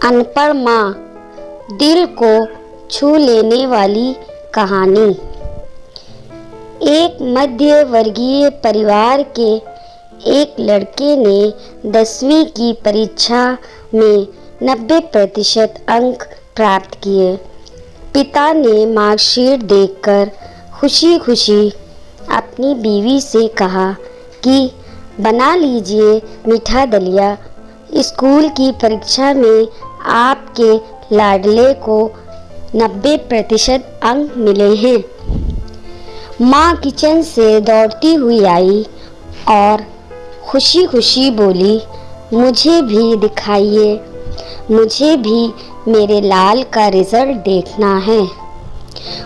अनपढ़ माँ, दिल को छू लेने वाली कहानी। एक मध्य वर्गीय परिवार के एक लड़के ने 10वीं की परीक्षा में 90% अंक प्राप्त किए। पिता ने मार्कशीट देखकर खुशी खुशी अपनी बीवी से कहा कि बना लीजिए मीठा दलिया, स्कूल की परीक्षा में आपके लाडले को 90% अंक मिले हैं। माँ किचन से दौड़ती हुई आई और खुशी खुशी बोली, मुझे भी दिखाइए, मुझे भी मेरे लाल का रिजल्ट देखना है।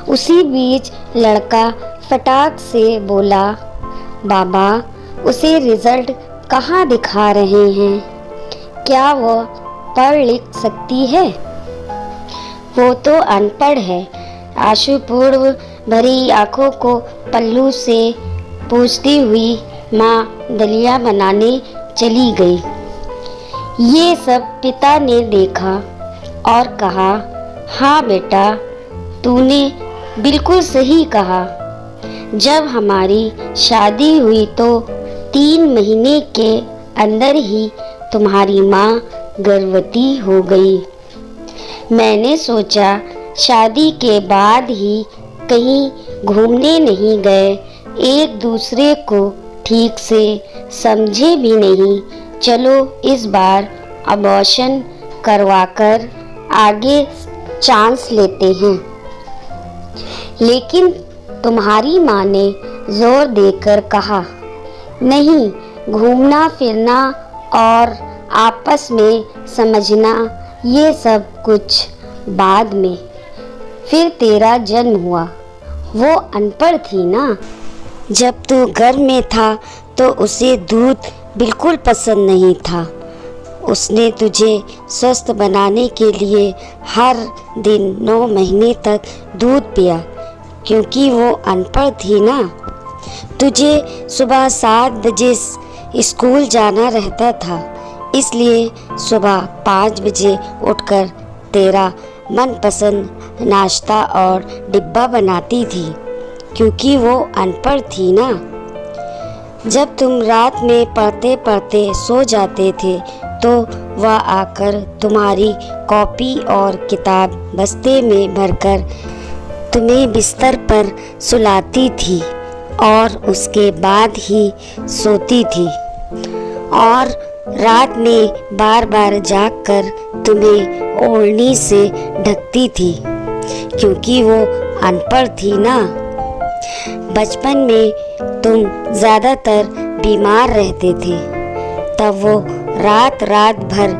उसी बीच लड़का फटाक से बोला, बाबा उसे रिजल्ट कहाँ दिखा रहे हैं? क्या वह पढ़ लिख सकती है? वो तो अनपढ़ है। आशुपूर्व भरी आंखों को पल्लू से पूछती हुई माँ दलिया बनाने चली गई। ये सब पिता ने देखा और कहा, हाँ बेटा, तूने बिल्कुल सही कहा। जब हमारी शादी हुई तो 3 महीने के अंदर ही तुम्हारी माँ गर्भवती हो गई। मैंने सोचा शादी के बाद ही कहीं घूमने नहीं गए, एक दूसरे को ठीक से समझे भी नहीं, चलो इस बार अबॉर्शन करवाकर आगे चांस लेते हैं। लेकिन तुम्हारी माँ ने जोर देकर कहा, नहीं, घूमना फिरना और आपस में समझना ये सब कुछ बाद में। फिर तेरा जन्म हुआ, वो अनपढ़ थी ना। जब तू घर में था तो उसे दूध बिल्कुल पसंद नहीं था। उसने तुझे स्वस्थ बनाने के लिए हर दिन 9 महीने तक दूध पिया, क्योंकि वो अनपढ़ थी ना। तुझे सुबह 7 बजे स्कूल जाना रहता था, इसलिए सुबह 5 बजे उठकर तेरा मनपसंद नाश्ता और डिब्बा बनाती थी, क्योंकि वो अनपढ़ थी ना। जब तुम रात में पढ़ते पढ़ते सो जाते थे तो वह आकर तुम्हारी कॉपी और किताब बस्ते में भरकर तुम्हें बिस्तर पर सुलाती थी और उसके बाद ही सोती थी, और रात में बार बार जागकर तुम्हें ओढ़नी से ढकती थी, क्योंकि वो अनपढ़ थी ना। बचपन में तुम ज़्यादातर बीमार रहते थे, तब वो रात रात भर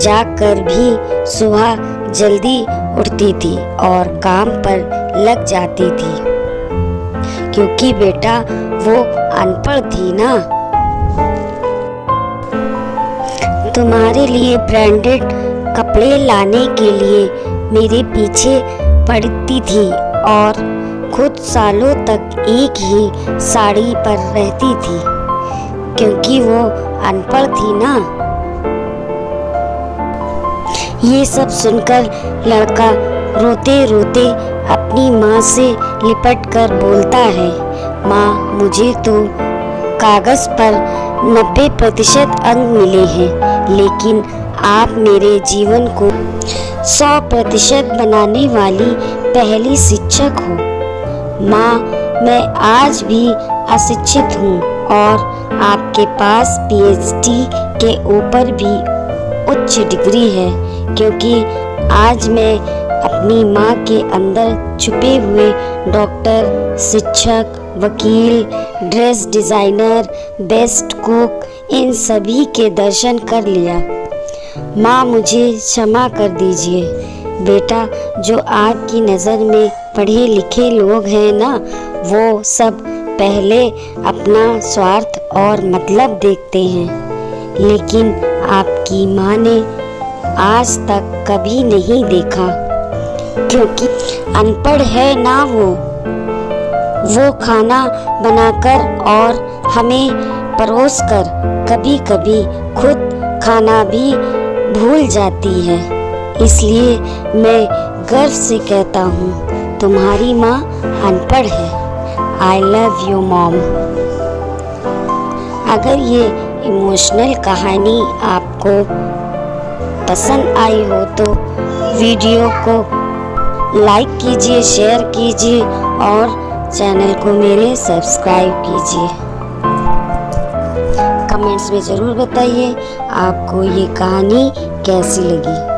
जागकर भी सुबह जल्दी उठती थी और काम पर लग जाती थी, क्योंकि बेटा वो अनपढ़ थी ना। तुम्हारे लिए ब्रांडेड कपड़े लाने के लिए मेरे पीछे पड़ती थी और खुद सालों तक एक ही साड़ी पर रहती थी, क्योंकि वो अनपढ़ थी ना। ये सब सुनकर लड़का रोते रोते अपनी माँ से लिपट कर बोलता है, माँ मुझे तो कागज़ पर 90% अंक मिले हैं, लेकिन आप मेरे जीवन को 100% बनाने वाली पहली शिक्षक हो। माँ, मैं आज भी अशिक्षित हूँ और आपके पास PhD के ऊपर भी उच्च डिग्री है, क्योंकि आज मैं अपनी माँ के अंदर छुपे हुए डॉक्टर, शिक्षक, वकील, ड्रेस डिज़ाइनर, बेस्ट कुक, इन सभी के दर्शन कर लिया। माँ मुझे क्षमा कर दीजिए। बेटा, जो आपकी नज़र में पढ़े लिखे लोग हैं ना, वो सब पहले अपना स्वार्थ और मतलब देखते हैं, लेकिन आपकी माँ ने आज तक कभी नहीं देखा, क्योंकि अनपढ़ है ना वो खाना बनाकर और हमें परोसकर कभी कभी खुद खाना भी भूल जाती है। इसलिए मैं गर्व से कहता हूँ तुम्हारी माँ अनपढ़ है। I love you mom. अगर ये इमोशनल कहानी आपको पसंद आई हो तो वीडियो को लाइक कीजिए, शेयर कीजिए और चैनल को मेरे सब्सक्राइब कीजिए। कमेंट्स में ज़रूर बताइए आपको ये कहानी कैसी लगी।